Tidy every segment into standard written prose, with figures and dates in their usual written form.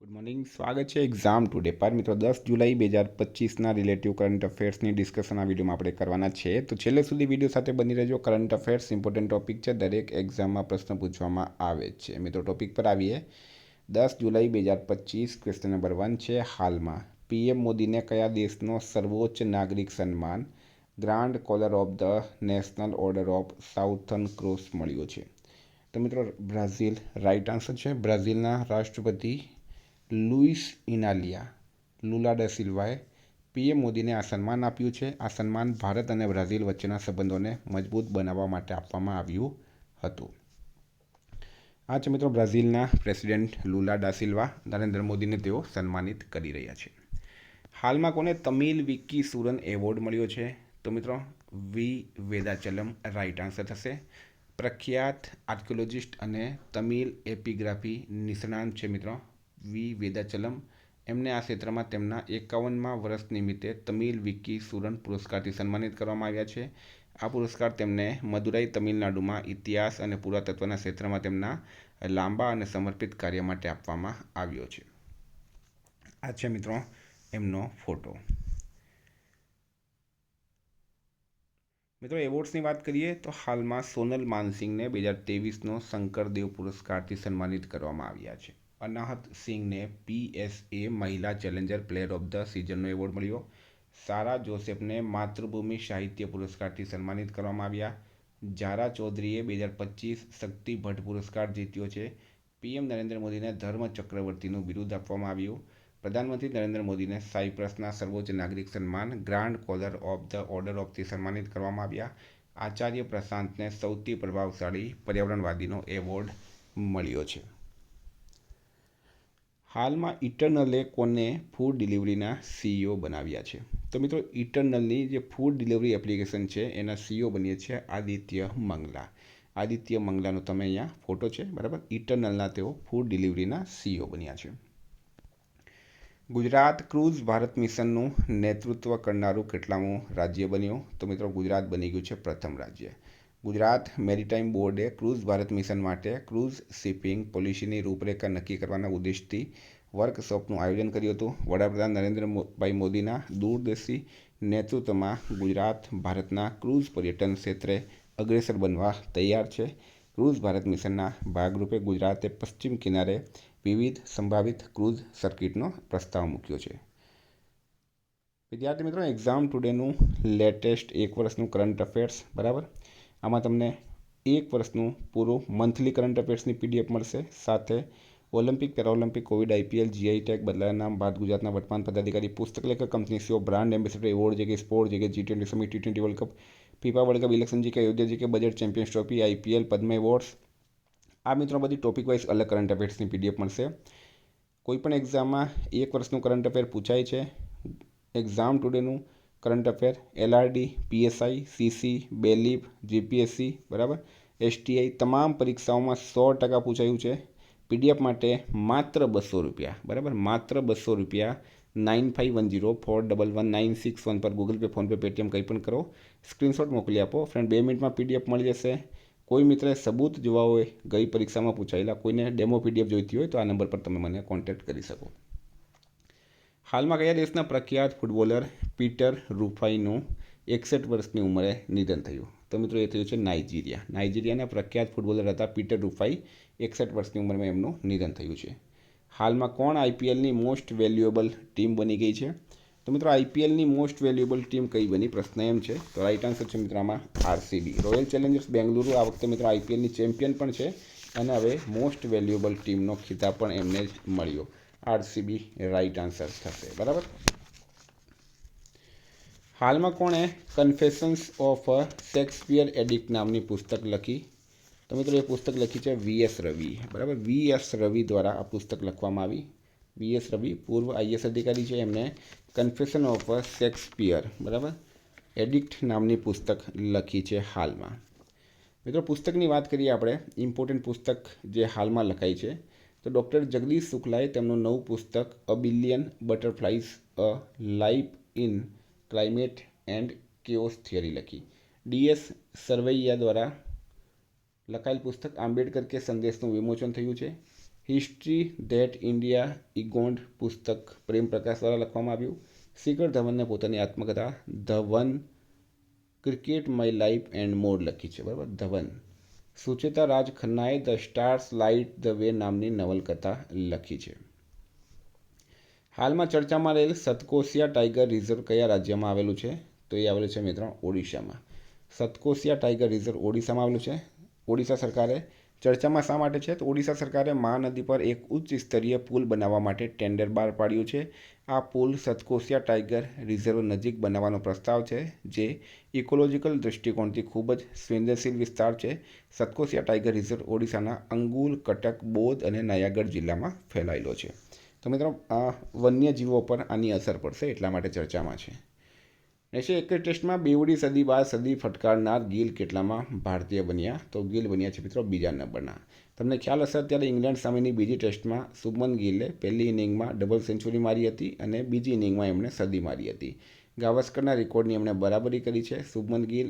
Good morning, સ્વાગત છે exam today પર. મિત્રો 10 જુલાઈ 2025ના રિલેટિવ કરંટ અફેર્સની ડિસ્કશન આ વિડીયોમાં આપણે કરવાના છે. તો છેલ્લે સુધી વિડીયો સાથે બની રહેજો. કરંટ અફેર્સ ઇમ્પોર્ટન્ટ ટોપિક છે, દરેક એક્ઝામમાં પ્રશ્ન પૂછવામાં આવે છે. મિત્રો ટોપિક પર આવીએ. 10 જુલાઈ 2025 ક્વેશ્ચન નંબર 1 છે. હાલમાં પીએમ મોદીને કયા દેશનો સર્વોચ્ચ નાગરિક સન્માન grand collar of the national order of southern cross મળ્યો છે? તો મિત્રો બ્રાઝિલ રાઈટ આન્સર છે. બ્રાઝિલના રાષ્ટ્રપતિ લુઇસ ઇનાલિયા લુલા ડા સિલ્વાએ પીએમ મોદીને આ સન્માન આપ્યું છે. આ સન્માન ભારત અને બ્રાઝિલ વચ્ચેના સંબંધોને મજબૂત બનાવવા માટે આપવામાં આવ્યું હતું. આ છે મિત્રો બ્રાઝિલના પ્રેસિડેન્ટ લુલા ડા સિલ્વા. નરેન્દ્ર મોદીને તેઓ સન્માનિત કરી રહ્યા છે. હાલમાં કોને તમિલ વિકી સુરન એવોર્ડ મળ્યો છે? તો મિત્રો વી વેદાચલમ રાઈટ આન્સર થશે. પ્રખ્યાત આર્કિયોલોજિસ્ટ અને તમિલ એપિગ્રાફી નિષ્ણાંત છે મિત્રો વી વેદાચલમ. એમને આ ક્ષેત્રમાં તેમના 51મા વર્ષ નિમિત્તે તમિલ વિકી સુરન પુરસ્કારથી સન્માનિત કરવામાં આવ્યા છે. આ પુરસ્કાર તેમને મદુરાઈ તમિલનાડુમાં ઇતિહાસ અને પુરાતત્વના ક્ષેત્રમાં તેમના લાંબા અને સમર્પિત કાર્ય માટે આપવામાં આવ્યો છે. આ છે મિત્રો એમનો ફોટો. મિત્રો એવોર્ડ્સની વાત કરીએ તો હાલમાં સોનલ માનસિંગને 2023નો શંકરદેવ પુરસ્કારથી સન્માનિત કરવામાં આવ્યા છે. અનાહત સિંહને PSA મહિલા ચેલેન્જર પ્લેયર ઓફ ધ સિઝનનો એવોર્ડ મળ્યો. સારા જોસેફને માતૃભૂમિ સાહિત્ય પુરસ્કારથી સન્માનિત કરવામાં આવ્યા. ઝારા ચૌધરીએ 2025 શક્તિ ભટ્ટ પુરસ્કાર જીત્યો છે. પીએમ નરેન્દ્ર મોદીને ધર્મ ચક્રવર્તીનું બિરુદ આપવામાં આવ્યું. પ્રધાનમંત્રી નરેન્દ્ર મોદીને સાયપ્રસના સર્વોચ્ચ નાગરિક સન્માન grand collar of the order ઓફથી સન્માનિત કરવામાં આવ્યા. આચાર્ય પ્રશાંતને સૌથી પ્રભાવશાળી પર્યાવરણવાદીનો એવોર્ડ મળ્યો છે. હાલમાં ઇટરનલે કોને ફૂડ ડિલિવરીના CEO બનાવ્યા છે? તો મિત્રો ઇટરનલની જે ફૂડ ડિલિવરી એપ્લિકેશન છે એના CEO બન્યા છે આદિત્ય મંગલા. આદિત્ય મંગલાનો તમે અહીંયા ફોટો છે, બરાબર. ઇટરનલના તેઓ ફૂડ ડિલિવરીના CEO બન્યા છે. ગુજરાત ક્રૂઝ ભારત મિશનનું નેતૃત્વ કરનારું કેટલામું રાજ્ય બન્યું? તો મિત્રો ગુજરાત બની ગયું છે પ્રથમ રાજ્ય. ગુજરાત મેરીટાઈમ બોર્ડે ક્રૂઝ ભારત મિશન માટે ક્રૂઝ શિપિંગ પોલિસીની રૂપરેખા નક્કી કરવાના ઉદ્દેશથી વર્કશોપનું આયોજન કર્યું હતું. વડાપ્રધાન નરેન્દ્રભાઈ મોદીના દૂરદર્શી નેતૃત્વમાં ગુજરાત ભારતના ક્રૂઝ પર્યટન ક્ષેત્રે અગ્રેસર બનવા તૈયાર છે. ક્રૂઝ ભારત મિશનના ભાગરૂપે ગુજરાતે પશ્ચિમ કિનારે વિવિધ સંભવિત ક્રૂઝ સર્કિટનો પ્રસ્તાવ મૂક્યો છે. વિદ્યાર્થી મિત્રો એક્ઝામ ટુડેનું લેટેસ્ટ એક વર્ષનું કરંટ અફેર્સ, બરાબર. આમાં તમને એક વર્ષનું પૂરું મંથલી કરંટ અફેર્સની PDF મળશે. સાથે Olympic, Paralympic, Covid, IPL, GI tag, બદલાયા નામ, ભારત ગુજરાતના વર્તમાન પદાધિકારી, પુસ્તક લેખક, company CEO, brand ambassador, award, જે કે સ્પોર્ટ, જે કે G20 summit, T20 world cup, FIFA world cup, election, જે કે અયોધ્યા, જે કે બજેટ, ચેમ્પિયન્સ ટ્રોફી, IPL, પદ્મ એવોર્ડ્સ. આ મિત્રો બધી ટોપિક વાઇઝ અલગ કરંટ અફેર્સની PDF મળશે. કોઈપણ એક્ઝામમાં એક વર્ષનું કરંટ અફેર પૂછાય છે. એક્ઝામ ટુડેનું current affair LRD, PSI, CC, bailiff, GPSC, બરાબર, STI તમામ પરીક્ષાઓમાં 100% પૂછાયું છે. PDF માટે માત્ર 200 રૂપિયા, બરાબર, માત્ર 200 રૂપિયા. 9510411961 પર ગૂગલ પે, ફોનપે, પેટીએમ કંઈ પણ કરો, સ્ક્રીનશોટ મોકલી આપો. ફ્રેન્ડ 2 મિનિટમાં PDF મળી જશે. કોઈ મિત્રએ સબૂત જોવા હોય ગઈ પરીક્ષામાં પૂછાયેલા, કોઈને ડેમો PDF જોઈતી હોય તો આ નંબર પર તમે મને કોન્ટેક્ટ કરી શકો. હાલમાં કયા દેશના પ્રખ્યાત ફૂટબોલર પીટર રૂફાઈનું 61 વર્ષની ઉંમરે નિધન થયું? તો મિત્રો એ થયું છે નાઇજીરિયા. નાઇજીરિયાના પ્રખ્યાત ફૂટબોલર હતા પીટર રૂફાઈ. 61 વર્ષની ઉંમરમાં એમનું નિધન થયું છે. હાલમાં કોણ IPLની મોસ્ટ વેલ્યુએબલ ટીમ બની ગઈ છે? તો મિત્રો IPLની મોસ્ટ વેલ્યુએબલ ટીમ કઈ બની? પ્રશ્ન એમ છે. તો રાઈટ આન્સર છે મિત્રો આમાં RCB, રોયલ ચેલેન્જર્સ બેંગલુરુ. આ વખતે મિત્રો IPLની ચેમ્પિયન પણ છે અને હવે મોસ્ટ વેલ્યુએબલ ટીમનો ખિતાબ પણ એમને જ મળ્યો. RCB રાઈટ આન્સર થશે, બરાબર. હાલમાં કોણે કન્ફેશન્સ ઓફ શેક્સપિયર એડિક્ટ નામની પુસ્તક લખી? તો મિત્રો એ પુસ્તક લખી છે VS રવિ, બરાબર. VS રવિ દ્વારા આ પુસ્તક લખવામાં આવી. VS રવિ પૂર્વ IAS અધિકારી છે. એમને કન્ફેશન ઓફ શેક્સપિયર, બરાબર, એડિક્ટ નામની પુસ્તક લખી છે હાલમાં. મિત્રો પુસ્તકની વાત કરીએ આપણે, ઇમ્પોર્ટન્ટ પુસ્તક જે હાલમાં લખાઈ છે તો ડૉક્ટર જગદીશ શુક્લાએ તેમનું નવું પુસ્તક a billion butterflies a life in climate and chaos theory લખી. DS સરવૈયા દ્વારા લખાયેલ પુસ્તક આંબેડકર કે સંદેશનું વિમોચન થયું છે. હિસ્ટ્રી ધેટ ઇન્ડિયા ઇગોન્ડ પુસ્તક પ્રેમ પ્રકાશ દ્વારા લખવામાં આવ્યું. શિખર ધવનને પોતાની આત્મકથા Dhawan cricket my life and more લખી છે. બરાબર, ધવન. સુચેતા રાજ ખન્નાએ the stars light the way નામની નવલકથા લખી છે. હાલમાં ચર્ચામાં રહેલ સતકોસિયા ટાઈગર રિઝર્વ કયા રાજ્યમાં આવેલું છે? તો એ આવેલું છે મિત્રો ઓડિશામાં. સતકોસિયા ટાઈગર રિઝર્વ ઓડિશામાં આવેલું છે. ઓડિશા સરકારે ચર્ચામાં શા માટે છે? તો ઓડિશા સરકારે મહાનદી પર એક ઉચ્ચ સ્તરીય પુલ બનાવવા માટે ટેન્ડર બહાર પાડ્યું છે. આ પુલ સતકોસિયા ટાઈગર રિઝર્વ નજીક બનાવવાનો પ્રસ્તાવ છે, જે ઇકોલોજીકલ દૃષ્ટિકોણથી ખૂબ જ સંવેદનશીલ વિસ્તાર છે. સતકોસિયા ટાઈગર રિઝર્વ ઓડિશાના અંગુલ, કટક, બોધ અને નયાગઢ જિલ્લામાં ફેલાયેલો છે. તો મિત્રો વન્યજીવો પર આની અસર પડશે એટલા માટે ચર્ચામાં છે. નેક્સ્ટ, એક જ ટેસ્ટમાં બેવડી સદી બાદ સદી ફટકારનાર ગિલ કેટલામાં ભારતીય બન્યા? તો ગિલ બન્યા છે મિત્રો બીજા નંબરના. તમને ખ્યાલ હશે અત્યારે ઇંગ્લેન્ડ સામેની બીજી ટેસ્ટમાં શુભમન ગિલે પહેલી ઇનિંગમાં ડબલ સેન્ચુરી મારી હતી અને બીજી ઇનિંગમાં એમણે સદી મારી હતી. ગાવસ્કરના રેકોર્ડની એમણે બરાબરી કરી છે. શુભમન ગિલ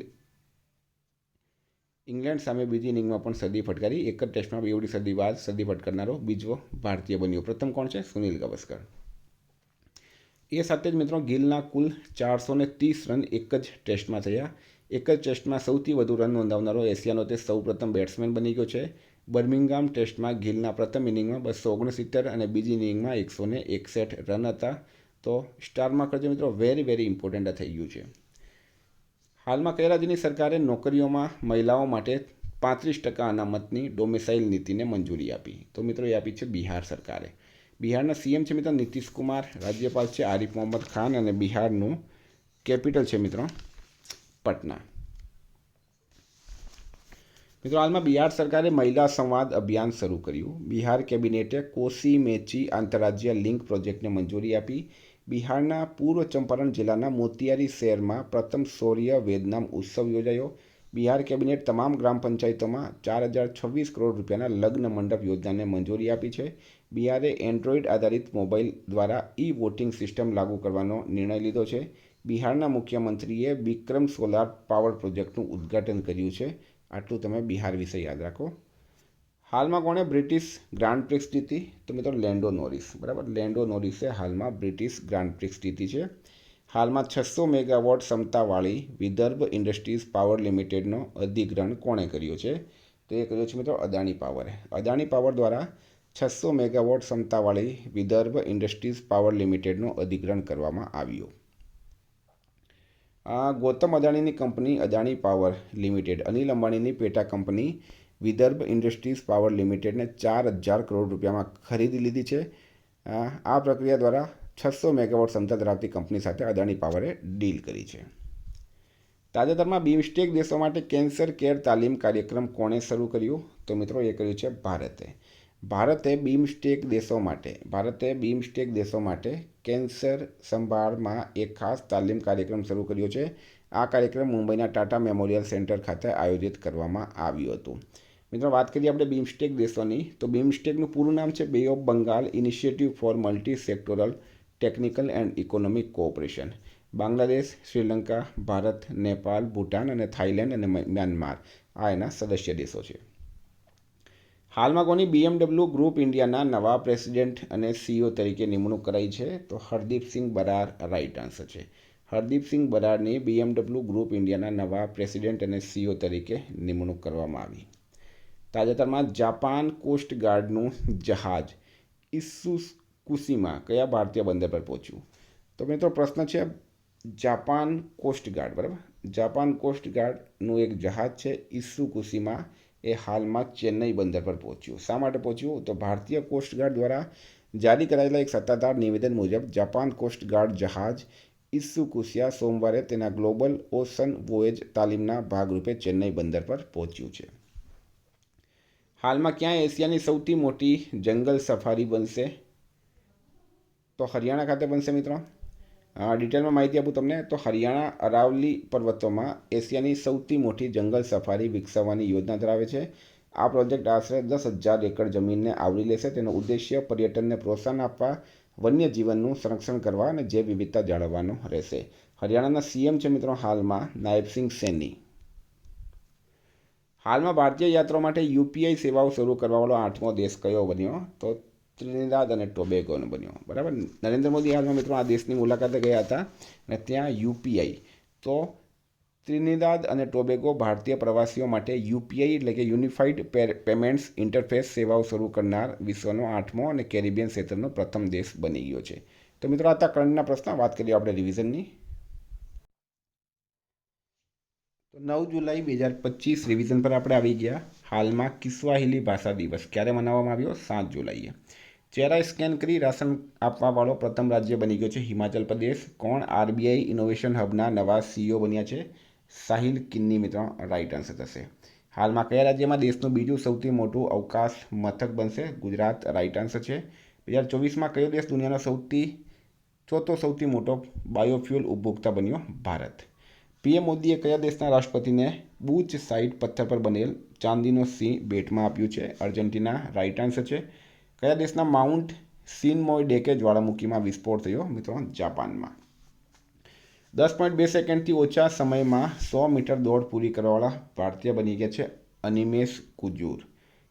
ઇંગ્લેન્ડ સામે બીજી ઇનિંગમાં પણ સદી ફટકારી. એક જ ટેસ્ટમાં બેવડી સદી બાદ સદી ફટકારનારો બીજો ભારતીય બન્યો. પ્રથમ કોણ છે? સુનિલ ગાવસ્કર. એ સાથે જ મિત્રો ગિલના કુલ 430 રન એક જ ટેસ્ટમાં થયા. એક જ ટેસ્ટમાં સૌથી વધુ રન નોંધાવનારો એશિયાનો તે સૌપ્રથમ બેટ્સમેન બની ગયો છે. બર્મિંગહામ ટેસ્ટમાં ગિલના પ્રથમ ઇનિંગમાં 269 અને બીજી ઇનિંગમાં 161 રન હતા. તો સ્ટારમાં કરજો મિત્રો, વેરી ઇમ્પોર્ટન્ટ થઈ ગયું છે. હાલમાં કયા રાજ્યની સરકારે નોકરીઓમાં મહિલાઓ માટે 35% અનામતની ડોમિસાઇલ નીતિને મંજૂરી આપી? તો મિત્રો એ આપી છે બિહાર સરકારે. બિહારના સીએમ છે મિત્રો નીતિશ કુમાર, રાજ્યપાલ છે આરિફ મોહમ્મદ ખાન અને બિહારનું કેપિટલ છે મિત્રો પટના. મિત્રો હાલમાં બિહાર સરકારે મહિલા સંવાદ અભિયાન શરૂ કર્યું. બિહાર કેબિનેટે કોસી મેચી આંતરરાજ્ય લિંક પ્રોજેક્ટને મંજૂરી આપી. બિહારના પૂર્વ ચંપારણ જિલ્લાના મોતિયારી શહેરમાં પ્રથમ સૌર્ય વેદનામ ઉત્સવ યોજાયો. બિહાર કેબિનેટ તમામ ગ્રામ પંચાયતોમાં 4026 કરોડ રૂપિયાના લગ્ન મંડપ યોજનાને મંજૂરી આપી છે. બિહારે એન્ડ્રોઇડ આધારિત મોબાઈલ દ્વારા ઈ વોટિંગ સિસ્ટમ લાગુ કરવાનો નિર્ણય લીધો છે. બિહારના મુખ્યમંત્રીએ વિક્રમ સોલાર પાવર પ્રોજેક્ટનું ઉદ્ઘાટન કર્યું છે. આટલું તમે બિહાર વિશે યાદ રાખો. હાલમાં કોણે બ્રિટિશ ગ્રાન્ડ પ્રિક્સ જીતી? તો મિત્રો લેન્ડો નોરિસ. બરાબર, લેન્ડો નોરિસે હાલમાં બ્રિટિશ ગ્રાન્ડ પ્રિક્સ જીતી છે. હાલમાં 600 મેગાવોટ ક્ષમતાવાળી વિદર્ભ ઇન્ડસ્ટ્રીઝ પાવર લિમિટેડનો અધિગ્રહણ કોણે કર્યો છે? તો એ કર્યો છે મિત્રો અદાણી પાવરે. અદાણી પાવર દ્વારા 600 મેગાવોટ ક્ષમતાવાળી વિદર્ભ ઇન્ડસ્ટ્રીઝ પાવર લિમિટેડનો અધિગ્રહણ કરવામાં આવ્યું. ગૌતમ અદાણીની company Adani power limited Anil અંબાણીની પેટા કંપની વિદર્ભ ઇન્ડસ્ટ્રીઝ પાવર લિમિટેડને 4000 કરોડ રૂપિયામાં ખરીદી લીધી છે. આ પ્રક્રિયા દ્વારા 600 મેગાવોટ ક્ષમતા ધરાવતી કંપની સાથે અદાણી પાવરે ડીલ કરી છે. તાજેતરમાં બિમસ્ટેક દેશો માટે કેન્સર કેર તાલીમ કાર્યક્રમ કોણે શરૂ કર્યું? તો મિત્રો એ કર્યું છે ભારતે. ભારતે બિમસ્ટેક દેશો માટે કેન્સર સંભાળમાં એક ખાસ તાલીમ કાર્યક્રમ શરૂ કર્યો છે. આ કાર્યક્રમ મુંબઈના ટાટા મેમોરિયલ સેન્ટર ખાતે આયોજિત કરવામાં આવ્યું હતું. મિત્રો વાત કરીએ આપણે બિમસ્ટેક દેશોની, તો બિમસ્ટેકનું પૂરું નામ છે Bay of Bengal initiative for multi sectoral technical and economic cooperation. Bangladesh, Sri Lanka, Bharat, Nepal, Bhutan અને થાઇલેન્ડ અને મ્યાનમાર આ એના સદસ્ય દેશો છે. હાલમાં કોની BMW ગ્રુપ ઇન્ડિયાના નવા પ્રેસિડેન્ટ અને CEO તરીકે નિમણૂક કરાઈ છે? તો હરદીપસિંહ બરાર રાઇટ આન્સર છે. હરદીપસિંહ બરારની BMW ગ્રુપ ઇન્ડિયાના નવા પ્રેસિડેન્ટ અને CEO તરીકે નિમણૂક કરવામાં આવી. તાજેતરમાં જાપાન કોસ્ટ ગાર્ડનું જહાજ ઇત્સુકુશીમા કયા ભારતીય બંદર પર પહોંચ્યું? તો મિત્રો પ્રશ્ન છે જાપાન કોસ્ટ ગાર્ડ. બરાબર, જાપાન કોસ્ટ ગાર્ડનું એક જહાજ છે ઇત્સુકુશીમા એ હાલમાં ચેન્નઈ બંદર પર પહોંચ્યું. શા માટે પહોંચ્યું? તો ભારતીય કોસ્ટગાર્ડ દ્વારા જારી કરાયેલા એક સત્તાવાર નિવેદન મુજબ જાપાન કોસ્ટગાર્ડ જહાજ ઇત્સુકુશિયા સોમવારે તેના ગ્લોબલ ઓશન વોયેજ તાલીમના ભાગરૂપે ચેન્નઈ બંદર પર પહોંચ્યું છે. હાલમાં ક્યાં એશિયાની સૌથી મોટી જંગલ સફારી બનશે? તો હરિયાણા ખાતે બનશે મિત્રો. ડિટેલમાં માહિતી આપું તમને તો હરિયાણા અરાવલી પર્વતોમાં એશિયાની સૌથી મોટી જંગલ સફારી વિકસાવવાની યોજના ધરાવે છે. આ પ્રોજેક્ટ આશરે 10,000 એકર જમીનને આવરી લેશે. તેનો ઉદ્દેશ્ય પર્યટનને પ્રોત્સાહન આપવા, વન્યજીવનનું સંરક્ષણ કરવા અને જૈવ વિવિધતા જાળવવાનો રહેશે. હરિયાણાના સીએમ છે મિત્રો હાલમાં નાયબસિંહ સૈની. હાલમાં ભારતીય યાત્રાઓ માટે યુપીઆઈ સેવાઓ શરૂ કરવાવાળો 8મો દેશ કયો બન્યો? તો ત્રિનિદાદ અને ટોબેગોનો બન્યો. બરાબર. નરેન્દ્ર મોદી હાલમાં મિત્રો આ દેશની મુલાકાતે ગયા હતા અને ત્યાં યુપીઆઈ તો ત્રિનિદાદ અને ટોબેગો ભારતીય પ્રવાસીઓ માટે યુપીઆઈ એટલે કે યુનિફાઈડ પેમેન્ટ્સ ઇન્ટરફેસ સેવાઓ શરૂ કરનાર વિશ્વનો 8મો અને કેરિબિયન ક્ષેત્રનો પ્રથમ દેશ બની ગયો છે. તો મિત્રો આ હતા કરંટના પ્રશ્ન. વાત કરીએ આપણે રિવિઝનની. તો 9 જુલાઈ 2025 રિવિઝન પર આપણે આવી ગયા. હાલમાં કિસ્વાહિલી ભાષા દિવસ ક્યારે મનાવવામાં આવ્યો? 7 જુલાઈએ. ચહેરા સ્કેન કરી રાશન આપવાવાળો પ્રથમ રાજ્ય બની ગયો છે હિમાચલ પ્રદેશ. કોણ આરબીઆઈ ઇનોવેશન હબના નવા સીઈઓ બન્યા છે? સાહિલ કિન્ની મિત્રો રાઇટ આન્સર થશે. હાલમાં કયા રાજ્યમાં દેશનું બીજું સૌથી મોટું અવકાશ મથક બનશે? ગુજરાત રાઇટ આન્સર છે. 2024માં કયો દેશ દુનિયાનો ચોથો સૌથી મોટો બાયોફ્યુલ ઉપભોક્તા બન્યો? ભારત. પીએમ મોદીએ કયા દેશના રાષ્ટ્રપતિને બુચ સાઇડ પથ્થર પર બનેલ ચાંદીનો સિંહ ભેટમાં આપ્યું છે? અર્જેન્ટિના રાઇટ આન્સર છે. કયા દેશના માઉન્ટ સિનમોય ડેકે જ્વાળામુખીમાં વિસ્ફોટ થયો? મિત્રો જાપાનમાં. 10.2 સેકન્ડથી ઓછા સમયમાં 100 મીટર દોડ પૂરી કરવાવાળા ભારતીય બની ગયા છે અનિમેશ કુજુર.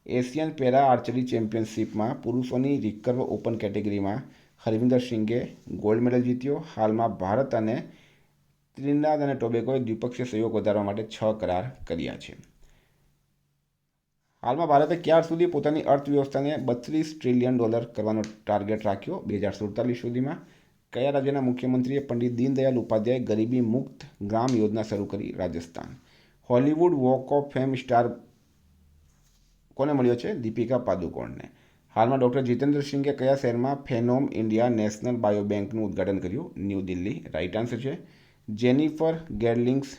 એશિયન પેરા આર્ચરી ચેમ્પિયનશિપમાં પુરુષોની રિકર્વ ઓપન કેટેગરીમાં હરવિંદર સિંઘે ગોલ્ડ મેડલ જીત્યો. હાલમાં ભારત અને ત્રિનિદાદ અને ટોબેગોએ દ્વિપક્ષીય સહયોગ વધારવા માટે 6 કરાર કર્યા છે. હાલમાં ભારતે ક્યાર સુધી પોતાની અર્થવ્યવસ્થાને $32 ટ્રિલિયન કરવાનો ટાર્ગેટ રાખ્યો? 2047 સુધીમાં. કયા રાજ્યના મુખ્યમંત્રીએ પંડિત દીનદયાળ ઉપાધ્યાય ગરીબી મુક્ત ગ્રામ યોજના શરૂ કરી? Rajasthan. Hollywood walk of fame star કોને મળ્યો છે? દીપિકા પાદુકોણને. હાલમાં ડૉક્ટર જીતેન્દ્ર સિંઘે કયા શહેરમાં ફેનોમ ઇન્ડિયા નેશનલ બાયોબેંકનું ઉદ્ઘાટન કર્યું? ન્યૂ દિલ્હી રાઇટ આન્સર છે. જેનિફર ગેર્લિંગ્સ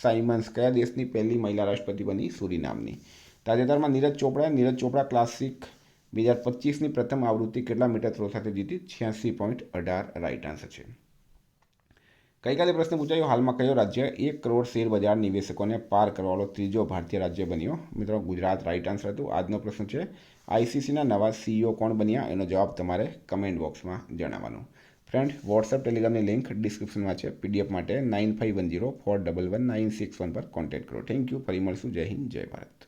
સાઇમન્સ કયા દેશની પહેલી મહિલા રાષ્ટ્રપતિ બની? સુરીનામની. તાજેતરમાં નીરજ ચોપડા ક્લાસિક 2025ની પ્રથમ આવૃત્તિ કેટલા મીટર થ્રો સાથે જીતી? 86.18 રાઇટ આન્સર છે. ગઈકાલે પ્રશ્ન પૂછાયો, હાલમાં કયો રાજ્ય 1 કરોડ શેર બજાર નિવેશકોને પાર કરવાવાળો ત્રીજો ભારતીય રાજ્ય બન્યો? મિત્રો ગુજરાત રાઇટ આન્સર હતું. આજનો પ્રશ્ન છે, આઈસીસીના નવા સીઈઓ કોણ બન્યા? એનો જવાબ તમારે કમેન્ટ બોક્સમાં જણાવવાનો. ફ્રેન્ડ, વોટ્સએપ ટેલિગ્રામની લિંક ડિસ્ક્રિપ્શનમાં છે. પીડીએફ માટે 9510411961 પર કોન્ટેક્ટ કરો. Thank you. ફરી મળશું. જય હિન્દ, જય ભારત.